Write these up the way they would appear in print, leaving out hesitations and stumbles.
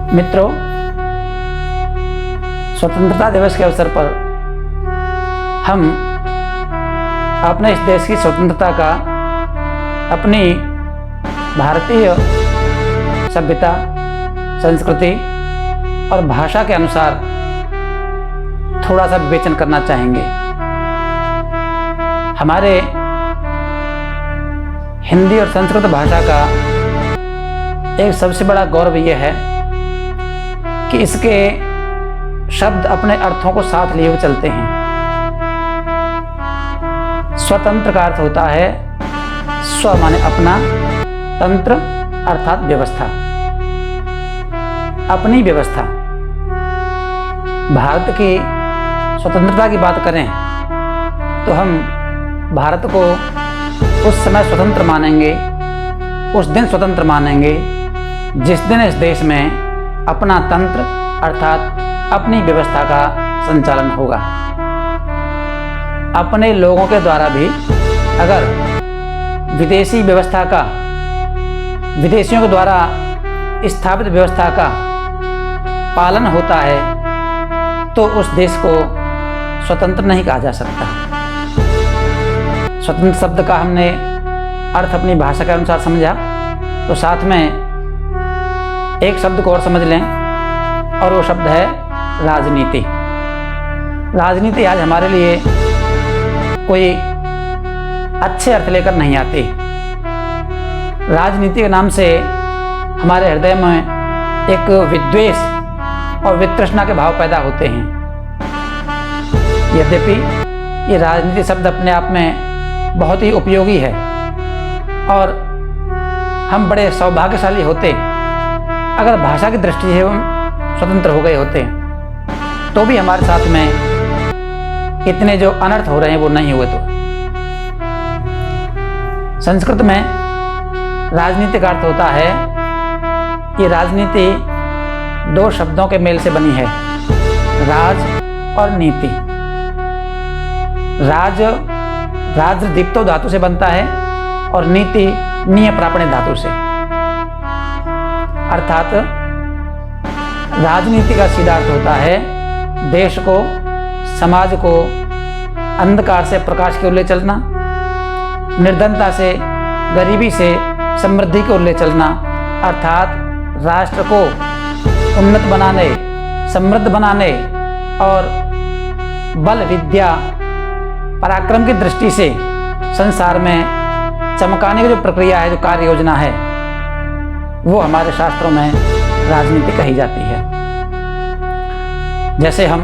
मित्रों, स्वतंत्रता दिवस के अवसर पर हम अपने इस देश की स्वतंत्रता का अपनी भारतीय सभ्यता, संस्कृति और भाषा के अनुसार थोड़ा सा विवेचन करना चाहेंगे। हमारे हिंदी और संस्कृत भाषा का एक सबसे बड़ा गौरव यह है कि इसके शब्द अपने अर्थों को साथ लिए हुए चलते हैं। स्वतंत्र का अर्थ होता है स्व माने अपना, तंत्र अर्थात व्यवस्था, अपनी व्यवस्था। भारत की स्वतंत्रता की बात करें तो हम भारत को उस समय स्वतंत्र मानेंगे, उस दिन स्वतंत्र मानेंगे जिस दिन इस देश में अपना तंत्र अर्थात अपनी व्यवस्था का संचालन होगा। अपने लोगों के द्वारा भी अगर विदेशी व्यवस्था का, विदेशियों के द्वारा स्थापित व्यवस्था का पालन होता है तो उस देश को स्वतंत्र नहीं कहा जा सकता। स्वतंत्र शब्द का हमने अर्थ अपनी भाषा के अनुसार समझा, तो साथ में एक शब्द को और समझ लें और वो शब्द है राजनीति। राजनीति आज हमारे लिए कोई अच्छे अर्थ लेकर नहीं आती। राजनीति के नाम से हमारे हृदय में एक विद्वेष और वितृष्णा के भाव पैदा होते हैं। यद्यपि ये राजनीति शब्द अपने आप में बहुत ही उपयोगी है और हम बड़े सौभाग्यशाली होते अगर भाषा की दृष्टि से हम स्वतंत्र हो गए होते, तो भी हमारे साथ में इतने जो अनर्थ हो रहे हैं वो नहीं हुए। तो संस्कृत में राजनीति का अर्थ होता है, ये राजनीति दो शब्दों के मेल से बनी है, राज और नीति। राज दीप्तो धातु से बनता है और नीति निय प्रापणे धातु से। अर्थात राजनीति का सीधा अर्थ होता है देश को, समाज को अंधकार से प्रकाश की ओर ले चलना, निर्धनता से, गरीबी से समृद्धि की ओर ले चलना, अर्थात राष्ट्र को उन्नत बनाने, समृद्ध बनाने और बल, विद्या, पराक्रम की दृष्टि से संसार में चमकाने की जो प्रक्रिया है, जो कार्य योजना है, वो हमारे शास्त्रों में राजनीति कही जाती है। जैसे हम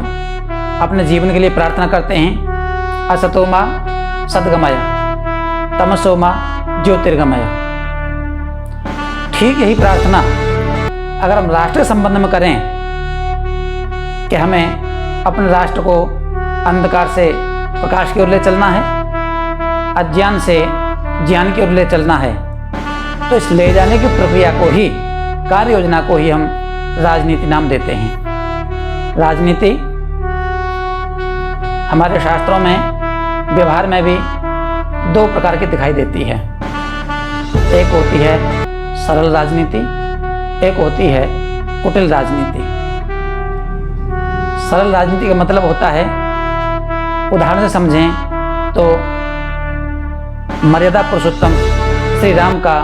अपने जीवन के लिए प्रार्थना करते हैं, असतो मा सद्गमय, तमसो मा ज्योतिर्गमय। ठीक यही प्रार्थना अगर हम राष्ट्र के संबंध में करें कि हमें अपने राष्ट्र को अंधकार से प्रकाश की ओर ले चलना है, अज्ञान से ज्ञान की ओर ले चलना है, तो इस ले जाने की प्रक्रिया को ही, कार्य योजना को ही हम राजनीति नाम देते हैं। राजनीति हमारे शास्त्रों में व्यवहार में भी दो प्रकार की दिखाई देती है। एक होती है सरल राजनीति, एक होती है कुटिल राजनीति। सरल राजनीति का मतलब होता है, उदाहरण से समझें तो मर्यादा पुरुषोत्तम श्री राम का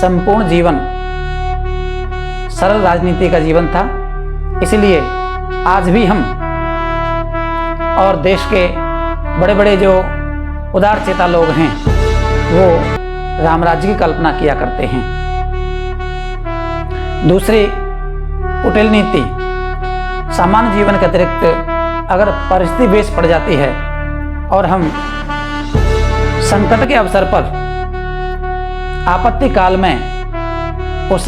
संपूर्ण जीवन सरल राजनीति का जीवन था। इसलिए आज भी हम और देश के बड़े बड़े जो उदारचेता लोग हैं वो राम राज्य की कल्पना किया करते हैं। दूसरी कुटिल नीति, सामान्य जीवन के अतिरिक्त अगर परिस्थिति वेश पड़ जाती है और हम संकट के अवसर पर, आपत्ति काल में उस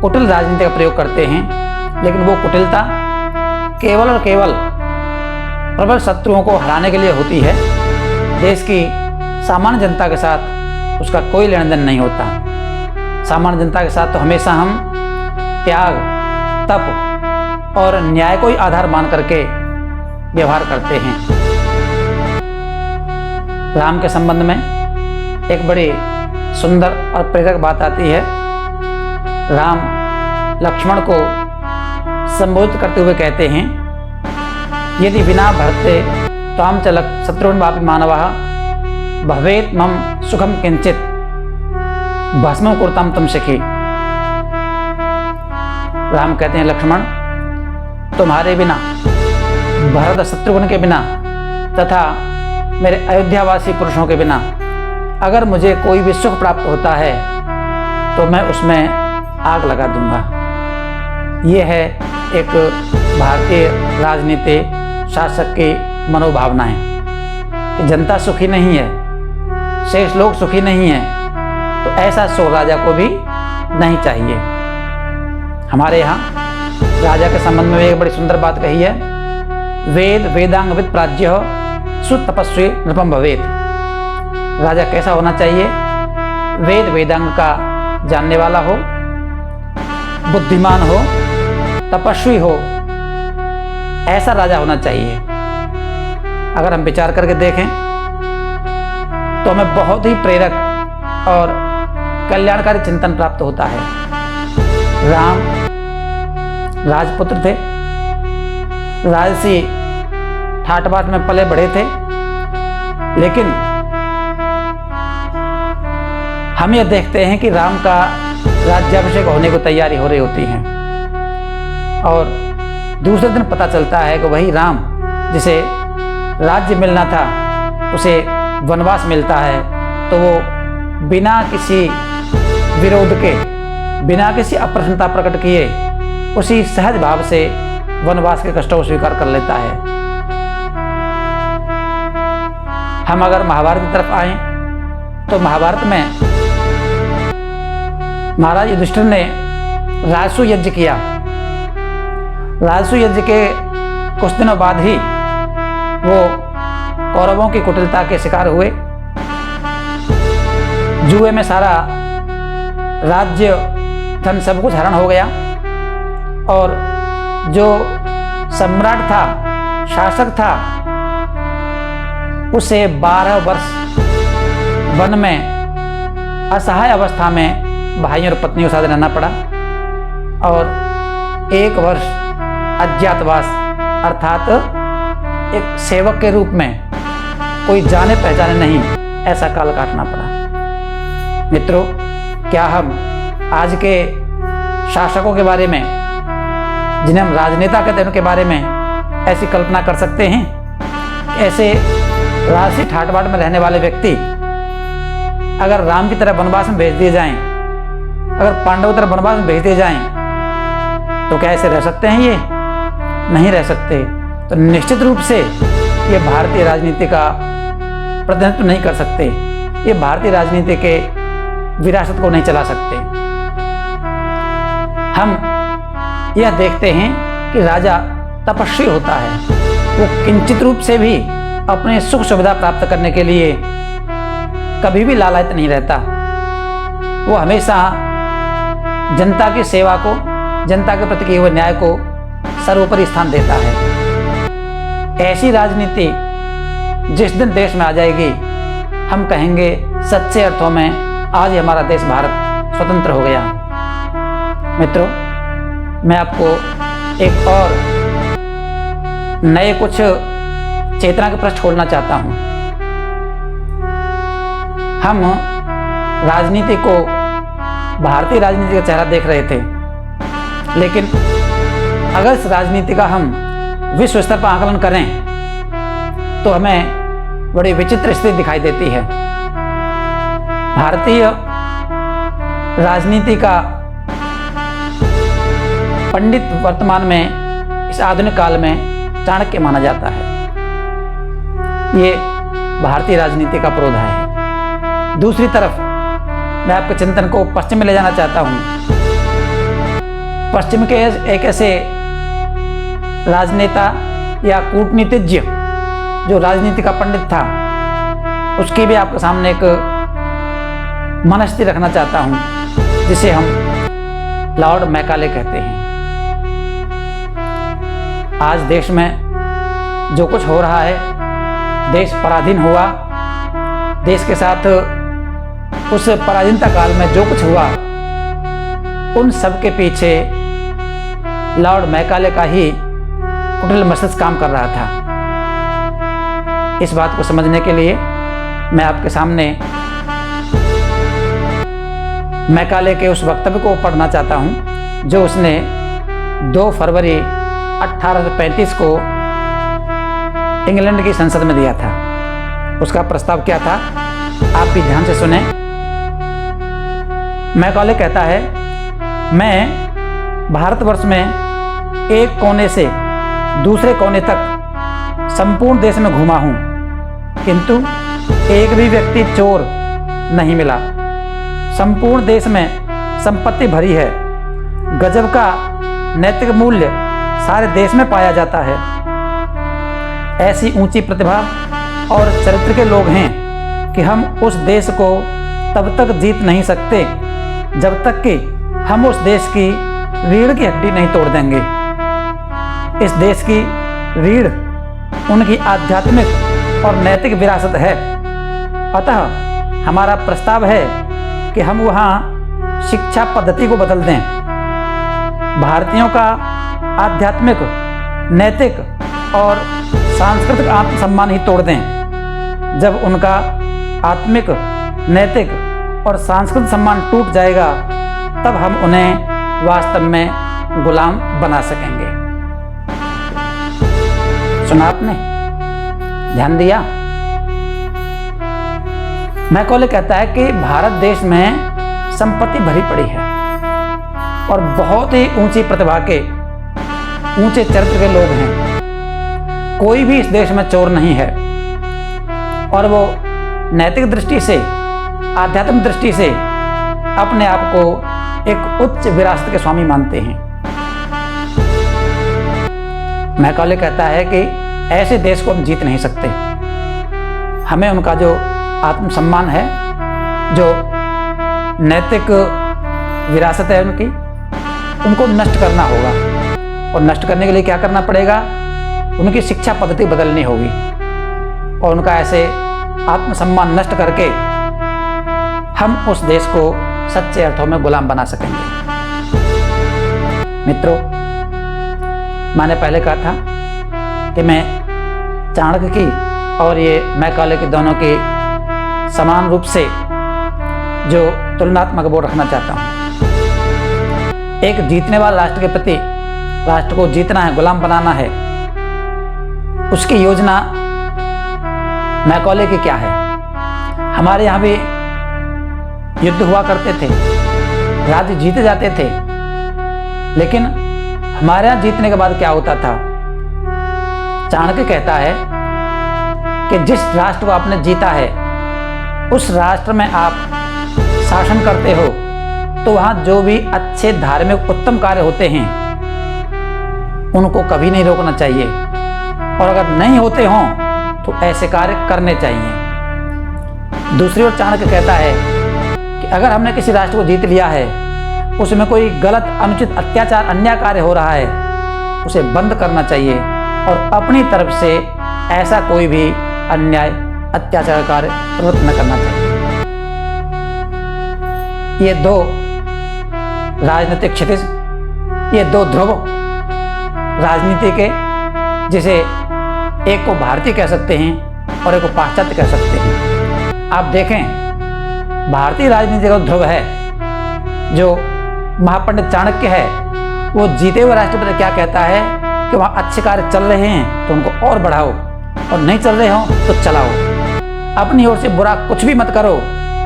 कुटिल राजनीति का प्रयोग करते हैं, लेकिन वो कुटिलता केवल और केवल प्रबल शत्रुओं को हराने के लिए होती है। देश की सामान्य जनता के साथ उसका कोई लेन देन नहीं होता। सामान्य जनता के साथ तो हमेशा हम त्याग, तप और न्याय को ही आधार मान करके व्यवहार करते हैं। राम के संबंध में एक बड़ी सुंदर और प्रेरक बात आती है। राम लक्ष्मण को संबोधित करते हुए कहते हैं, यदि विना भरते त्वाम चलक शत्रुन वापि मानवः भवेत मम सुखम किंचित भस्म कुरुताम तम सखी। राम कहते हैं, लक्ष्मण, तुम्हारे बिना, भरत शत्रुघ्न के बिना तथा मेरे अयोध्यावासी पुरुषों के बिना अगर मुझे कोई भी सुख प्राप्त होता है तो मैं उसमें आग लगा दूंगा। ये है एक भारतीय राजनीति शासक की मनोभावनाएं कि जनता सुखी नहीं है, शेष लोग सुखी नहीं है, तो ऐसा सुख राजा को भी नहीं चाहिए। हमारे यहाँ राजा के संबंध में एक बड़ी सुंदर बात कही है, वेद वेदांगविद प्राज्य सुतपस्वी नृपम भवेत। राजा कैसा होना चाहिए? वेद वेदांग का जानने वाला हो, बुद्धिमान हो, तपस्वी हो, ऐसा राजा होना चाहिए। अगर हम विचार करके देखें तो हमें बहुत ही प्रेरक और कल्याणकारी चिंतन प्राप्त होता है। राम राजपुत्र थे, राजसी ठाट बाट में पले बढ़े थे, लेकिन हम यह देखते हैं कि राम का राज्याभिषेक होने को तैयारी हो रही होती है और दूसरे दिन पता चलता है कि वही राम जिसे राज्य मिलना था उसे वनवास मिलता है, तो वो बिना किसी विरोध के, बिना किसी अप्रसन्नता प्रकट किए उसी सहज भाव से वनवास के कष्टों को स्वीकार कर लेता है। हम अगर महाभारत की तरफ आए तो महाभारत में महाराज युधिष्ठिर ने राजसूय यज्ञ किया। राजसूय यज्ञ के कुछ दिनों बाद ही वो कौरवों की कुटिलता के शिकार हुए। जुए में सारा राज्य धन सब कुछ हरण हो गया और जो सम्राट था, शासक था, उसे 12 वर्ष वन में असहाय अवस्था में भाइयों और पत्नियों के साथ रहना पड़ा और 1 वर्ष अज्ञातवास अर्थात एक सेवक के रूप में कोई जाने पहचाने नहीं ऐसा काल काटना पड़ा। मित्रों, क्या हम आज के शासकों के बारे में, जिन्हें हम राजनेता कहते हैं, उनके बारे में ऐसी कल्पना कर सकते हैं? ऐसे राजसी ठाट बाट में रहने वाले व्यक्ति अगर राम की तरह वनवास में भेज दिए जाएं, अगर पांडवों की तरह वनवास में भेज दिए जाएं, तो क्या ऐसे रह सकते हैं? ये नहीं रह सकते। तो निश्चित रूप से ये भारतीय राजनीति का प्रतिनिधित्व नहीं कर सकते, ये भारतीय राजनीति के विरासत को नहीं चला सकते। हम यह देखते हैं कि राजा तपस्वी होता है, वो किंचित रूप से भी अपने सुख सुविधा प्राप्त करने के लिए कभी भी लालायित नहीं रहता। वो हमेशा जनता की सेवा को, जनता के प्रति किए हुए न्याय को सर्वोपरि स्थान देता है। ऐसी राजनीति जिस दिन देश में आ जाएगी, हम कहेंगे सच्चे अर्थों में आज हमारा देश भारत स्वतंत्र हो गया। मित्रों, मैं आपको एक और नए कुछ चेतना के पृष्ठ खोलना चाहता हूं। हम राजनीति को, भारतीय राजनीति का चेहरा देख रहे थे, लेकिन अगर इस राजनीति का हम विश्व स्तर पर आकलन करें तो हमें बड़ी विचित्र स्थिति दिखाई देती है। भारतीय राजनीति का पंडित वर्तमान में इस आधुनिक काल में चाणक्य माना जाता है। ये भारतीय राजनीति का पुरोधा है। दूसरी तरफ मैं आपके चिंतन को पश्चिम में ले जाना चाहता हूं। पश्चिम के एक ऐसे राजनेता या कूटनीतिज्ञ जो राजनीति का पंडित था, उसकी भी आपके सामने एक मनस्थिति रखना चाहता हूं, जिसे हम लॉर्ड मैकाले कहते हैं। आज देश में जो कुछ हो रहा है, देश पराधीन हुआ, देश के साथ उस पराधीनता काल में जो कुछ हुआ, उन सब के पीछे लॉर्ड मैकाले का ही कुटिल मस्तिष्क काम कर रहा था। इस बात को समझने के लिए मैं आपके सामने मैकाले के उस वक्तव्य को पढ़ना चाहता हूं जो उसने 2 फरवरी 1835 को इंग्लैंड की संसद में दिया था। उसका प्रस्ताव क्या था, आप भी ध्यान से सुने। मैकाले कहता है, मैं भारतवर्ष में एक कोने से दूसरे कोने तक संपूर्ण देश में घूमा हूं, किंतु एक भी व्यक्ति चोर नहीं मिला। संपूर्ण देश में संपत्ति भरी है। गजब का नैतिक मूल्य सारे देश में पाया जाता है। ऐसी ऊंची प्रतिभा और चरित्र के लोग हैं कि हम उस देश को तब तक जीत नहीं सकते जब तक कि हम उस देश की रीढ़ की हड्डी नहीं तोड़ देंगे। इस देश की रीढ़ उनकी आध्यात्मिक और नैतिक विरासत है। अतः हमारा प्रस्ताव है कि हम वहाँ शिक्षा पद्धति को बदल दें। भारतीयों का आध्यात्मिक, नैतिक और सांस्कृतिक आत्मसम्मान ही तोड़ दें। जब उनका आत्मिक, नैतिक और सांस्कृतिक सम्मान टूट जाएगा, तब हम उन्हें वास्तव में गुलाम बना सकेंगे। सुना आपने? ध्यान दिया? मैकाले कहता है कि भारत देश में संपत्ति भरी पड़ी है और बहुत ही ऊंची प्रतिभा के, ऊंचे चरित्र के लोग हैं। कोई भी इस देश में चोर नहीं है और वो नैतिक दृष्टि से, आध्यात्मिक दृष्टि से अपने आप को एक उच्च विरासत के स्वामी मानते हैं। मैकाले कहता है कि ऐसे देश को हम जीत नहीं सकते। हमें उनका जो आत्मसम्मान है, जो नैतिक विरासत है उनको नष्ट करना होगा। और नष्ट करने के लिए क्या करना पड़ेगा? उनकी शिक्षा पद्धति बदलनी होगी और उनका ऐसे आत्मसम्मान नष्ट करके हम उस देश को सच्चे अर्थों में गुलाम बना सकेंगे। मित्रों, मैंने पहले कहा था कि मैं चाणक्य की और ये मैकाले के दोनों की समान रूप से जो तुलनात्मक बोध रखना चाहता हूँ। एक जीतने वाले राष्ट्र के प्रति, राष्ट्र को जीतना है, गुलाम बनाना है, उसकी योजना मैकाले की क्या है? हमारे यहाँ भी युद्ध हुआ करते थे, राज्य जीते जाते थे, लेकिन हमारे यहाँ जीतने के बाद क्या होता था? चाणक्य कहता है कि जिस राष्ट्र को आपने जीता है उस राष्ट्र में आप शासन करते हो, तो वहाँ जो भी अच्छे धार्मिक उत्तम कार्य होते हैं उनको कभी नहीं रोकना चाहिए, और अगर नहीं होते हों तो ऐसे कार्य करने चाहिए। दूसरी ओर चाणक्य कहता है कि अगर हमने किसी राष्ट्र को जीत लिया है, उसमें कोई गलत, अनुचित, अत्याचार, अन्याय कार्य हो रहा है, उसे बंद करना चाहिए और अपनी तरफ से ऐसा कोई भी अन्याय, अत्याचार कार्य प्रवृत्त न करना चाहिए। ये दो राजनीतिक क्षितिज, ये दो ध्रुव राजनीति के, जिसे एक को भारतीय कह सकते हैं और एक को पाश्चात्य कह सकते हैं। आप देखें, भारतीय राजनीति का ध्रुव है जो महापंडित चाणक्य है, वो जीते हुए राष्ट्रपति क्या कहता है कि वहाँ अच्छे कार्य चल रहे हैं तो उनको और बढ़ाओ, और नहीं चल रहे हो तो चलाओ। अपनी ओर से बुरा कुछ भी मत करो,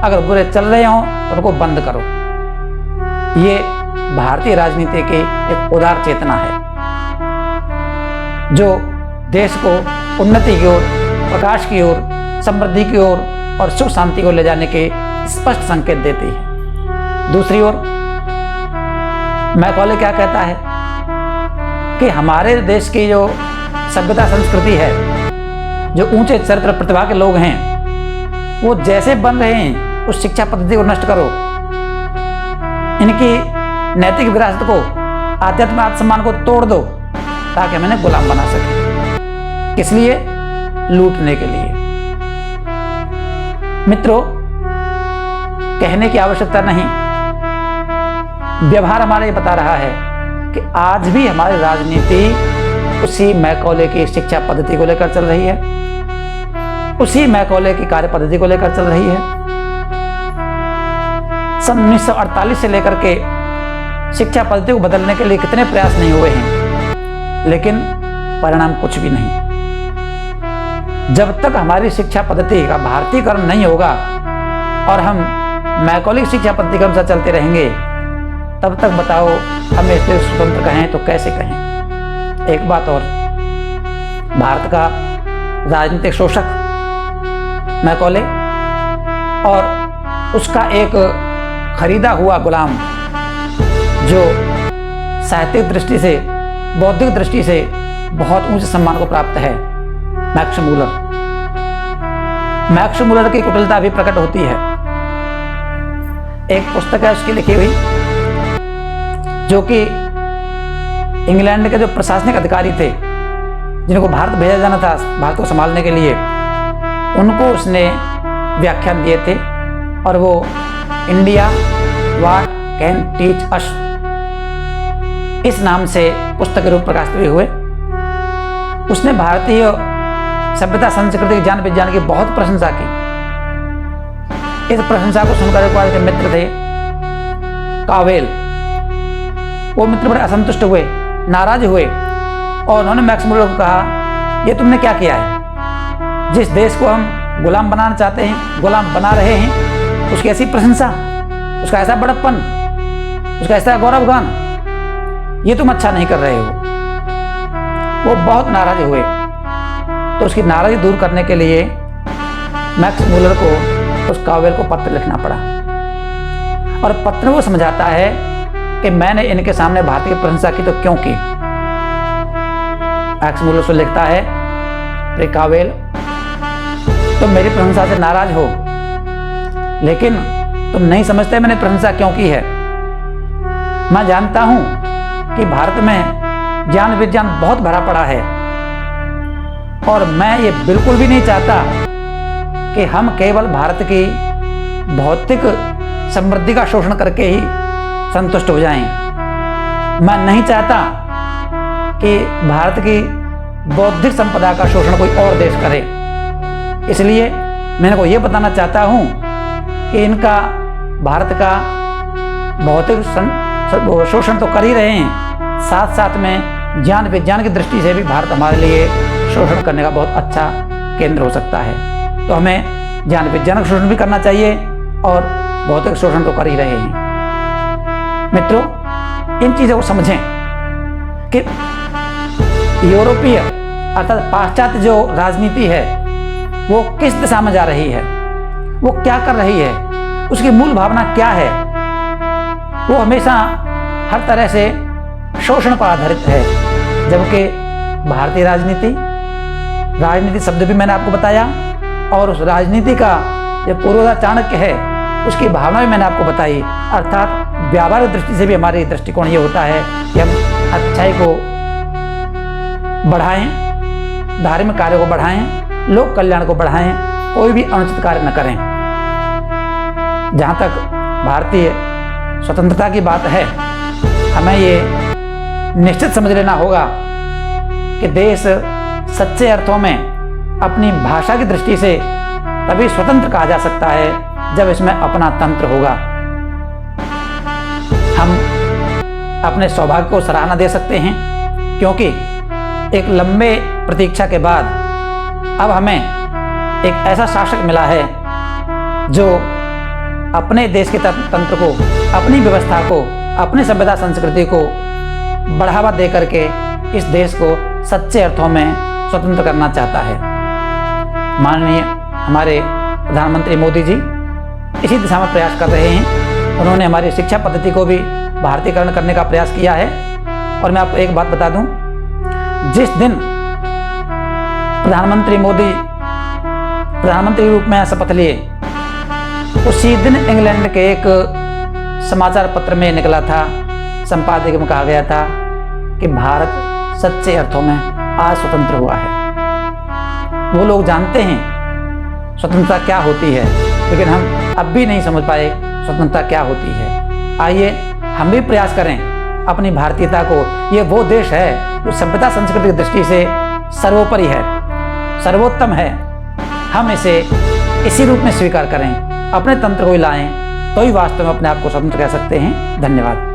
अगर बुरे चल रहे हो तो उनको बंद करो। ये भारतीय राजनीति की एक उदार चेतना है जो देश को उन्नति की ओर, प्रकाश की ओर, समृद्धि की ओर और सुख शांति को ले जाने के स्पष्ट संकेत देती है। दूसरी ओर मैकाले क्या कहता है कि हमारे देश की जो सभ्यता, संस्कृति है, जो ऊंचे चरित्र प्रतिभा के लोग हैं, वो जैसे बन रहे हैं उस शिक्षा पद्धति को नष्ट करो, इनकी नैतिक विरासत को, आध्यात्मिक आत्मसम्मान को तोड़ दो ताकि हम इन्हें गुलाम बना सकें। किस लिए? लूटने के लिए। मित्रों, कहने की आवश्यकता नहीं, व्यवहार हमारा ये बता रहा है कि आज भी हमारी राजनीति उसी मैकॉले की शिक्षा पद्धति को लेकर चल रही है, उसी मैकॉले की कार्य पद्धति को लेकर चल रही है। सन 1948 से लेकर के शिक्षा पद्धति को बदलने के लिए कितने प्रयास नहीं हुए हैं, लेकिन परिणाम कुछ भी नहीं। जब तक हमारी शिक्षा पद्धति का भारतीयकरण नहीं होगा और हम मैकॉले शिक्षा पद्धति के अनुसार चलते रहेंगे, तब तक बताओ हम इससे स्वतंत्र कहें तो कैसे कहें। एक बात और, भारत का राजनीतिक शोषक मैकॉले और उसका एक खरीदा हुआ गुलाम जो साहित्यिक दृष्टि से, बौद्धिक दृष्टि से बहुत ऊंचे सम्मान को प्राप्त है, मैक्स मूलर। मैक्स मूलर की कुटिलता भी प्रकट होती है। एक पुस्तक है उसकी लिखी हुई, जो कि इंग्लैंड के जो प्रशासनिक अधिकारी थे जिनको भारत भेजा जाना था भारत को संभालने के लिए, उनको उसने व्याख्यान दिए थे और वो India what can teach us इस नाम से पुस्तक के रूप प्रकाशित हुए। उसने भारतीय सभ्यता संस्कृति ज्ञान विज्ञान की बहुत प्रशंसा की। इस प्रशंसा को सुनकर एक बार के मित्र थे कावेल, वो मित्र बड़े असंतुष्ट हुए, नाराज हुए और उन्होंने मैक्स मूलर को कहा, ये तुमने क्या किया है? जिस देश को हम गुलाम बनाना चाहते हैं, गुलाम बना रहे हैं, उसकी ऐसी प्रशंसा, उसका ऐसा बड़प्पन, उसका ऐसा गौरवगान, ये तुम अच्छा नहीं कर रहे हो। वो बहुत नाराज हुए। तो उसकी नाराजगी दूर करने के लिए मैक्स मूलर को उस कावेल को पत्र लिखना पड़ा और पत्र वो समझाता है कि मैंने इनके सामने भारत की प्रशंसा की तो क्यों की। मैक्स मूलर से लिखता है, रे कावेल, तुम मेरी प्रशंसा से नाराज हो, लेकिन तुम नहीं समझते मैंने प्रशंसा क्यों की है। मैं जानता हूं कि भारत में ज्ञान विज्ञान बहुत भरा पड़ा है और मैं ये बिल्कुल भी नहीं चाहता कि हम केवल भारत की भौतिक समृद्धि का शोषण करके ही संतुष्ट हो जाएं। मैं नहीं चाहता कि भारत की बौद्धिक संपदा का शोषण कोई और देश करे। इसलिए मैं इनको ये बताना चाहता हूं कि इनका भारत का भौतिक शोषण तो कर ही रहे हैं, साथ साथ में ज्ञान विज्ञान की दृष्टि से भी भारत हमारे लिए शोषण करने का बहुत अच्छा केंद्र हो सकता है। तो हमें ज्ञान विज्ञान का शोषण भी करना चाहिए और भौतिक शोषण तो कर ही रहे हैं। मित्रों, इन चीज़ों को समझें कि यूरोपीय अर्थात पाश्चात्य जो राजनीति है वो किस दिशा में जा रही है, वो क्या कर रही है, उसकी मूल भावना क्या है। वो हमेशा हर तरह से शोषण पर आधारित है, जबकि भारतीय राजनीति शब्द भी मैंने आपको बताया और उस राजनीति का जो पूर्वजा चाणक्य है उसकी भावना भी मैंने आपको बताई। अर्थात व्यावहारिक दृष्टि से भी हमारी दृष्टिकोण ये होता है कि हम अच्छाई को बढ़ाएं, धार्मिक कार्य को बढ़ाएं, लोक कल्याण को बढ़ाएं, कोई भी अनुचित कार्य न करें। जहाँ तक भारतीय स्वतंत्रता की बात है, हमें ये निश्चित समझ लेना होगा कि देश सच्चे अर्थों में अपनी भाषा की दृष्टि से तभी स्वतंत्र कहा जा सकता है जब इसमें अपना तंत्र होगा। हम अपने सौभाग्य को सराहना दे सकते हैं क्योंकि एक लंबे प्रतीक्षा के बाद अब हमें एक ऐसा शासक मिला है जो अपने देश के तंत्र को, अपनी व्यवस्था को, अपनी सभ्यता संस्कृति को बढ़ावा दे करके इस देश को सच्चे अर्थों में स्वतंत्र करना चाहता है। माननीय हमारे प्रधानमंत्री मोदी जी इसी दिशा में प्रयास कर रहे हैं। उन्होंने हमारी शिक्षा पद्धति को भी भारतीयकरण करने का प्रयास किया है। और मैं आपको एक बात बता दूं, जिस दिन प्रधानमंत्री मोदी प्रधानमंत्री रूप में शपथ लिए, उसी दिन इंग्लैंड के एक समाचार पत्र में निकला था, संपादकीय में कहा गया था कि भारत सच्चे अर्थों में आज स्वतंत्र हुआ है। वो लोग जानते हैं स्वतंत्रता क्या होती है, लेकिन हम अब भी नहीं समझ पाए स्वतंत्रता क्या होती है। आइए हम भी प्रयास करें अपनी भारतीयता को, ये वो देश है जो सभ्यता संस्कृति की दृष्टि से सर्वोपरि है, सर्वोत्तम है। हम इसे इसी रूप में स्वीकार करें, अपने तंत्र को लाएं, तो ही वास्तव में अपने आप को स्वतंत्र कह सकते हैं। धन्यवाद।